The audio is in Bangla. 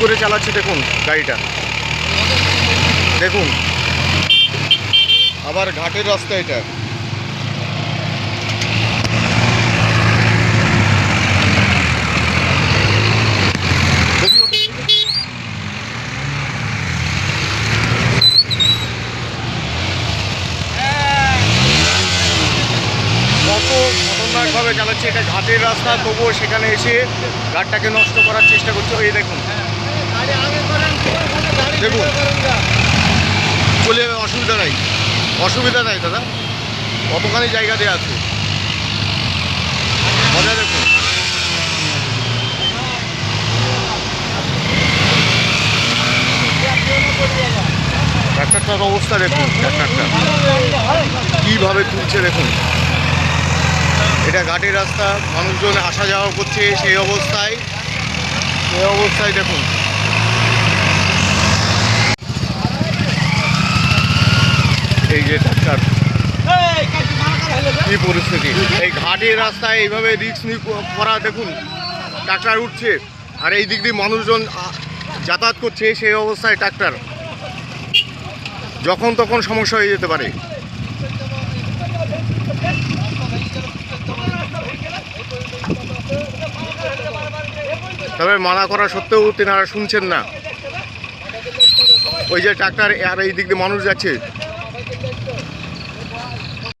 করে চালাচ্ছে দেখুন গাড়িটা, দেখুন আবার ঘাটের রাস্তা এটা। কত খতরনাকভাবে চালাচ্ছে, এটা ঘাটের রাস্তা, তবুও সেখানে এসে গাড়িটাকে নষ্ট করার চেষ্টা করছে। এই দেখুন দেখুন, চলে যাবে, অসুবিধা নাই দাদা, কতখানি জায়গা দেওয়া আছে, মজা দেখুন। ট্রাক্টরটার অবস্থা দেখুন, ট্রাক্টরটা কীভাবে তুলছে দেখুন। এটা ঘাটের রাস্তা, মানুষজন আসা যাওয়া করছে, সেই অবস্থায় দেখুন। এই যে ট্রাক্টর, কি পরিস্থিতি, এই ঘাটের রাস্তায় এইভাবে রিস্ক নিয়ে করা দেখুন। ট্রাক্টর উঠছে আর এই দিক দিয়ে মানুষজন যাতায়াত করছে, সেই অবস্থায় ট্রাক্টর যখন তখন সমস্যা হয়ে যেতে পারে। তবে মানা করা সত্ত্বেও তেনারা শুনছেন না। ওই যে ট্রাক্টর আর এই দিক দিয়ে মানুষ যাচ্ছে,